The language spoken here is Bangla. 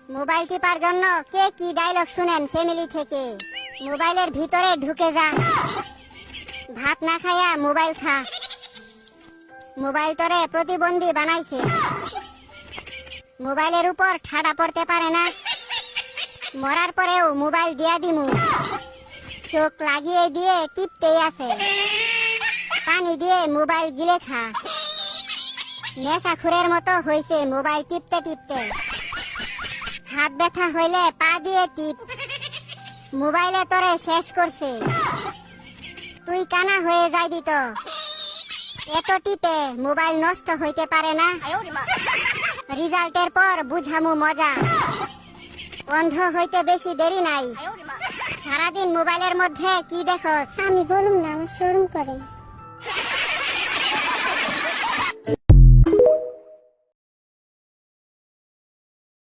মোবাইল টিপার জন্য কে কি ডায়লগ শুনেন ফ্যামিলি থেকে? মোবাইলের ভিতরে ঢুকে যা, ভাত না খায়া মোবাইল খা। মোবাইল তোরে প্রতিবন্ধী বানাইছে, মোবাইলের উপর ঠাডা পড়তে পারে না। মরার পরেও মোবাইল দিয়া দিমু, চোখ লাগিয়ে দিয়ে টিপতেই আছে। পানি দিয়ে মোবাইল গিলে খা। নেশাখুরের মতো হইছে মোবাইল টিপতে টিপতে। হাত ব্যথা হইলে পা দিয়ে টিপ, মোবাইলে তোরে শেষ করছে। তুই কানা হয়ে যাইবি তো, এত টিপে মোবাইল নষ্ট হইতে পারে না। রিজাল্টের পর বুঝামু মজা, অন্ধ হইতে বেশি দেরি নাই। সারাদিন মোবাইলের মধ্যে কি দেখো? আমি বলুম না, আমার শরম করে।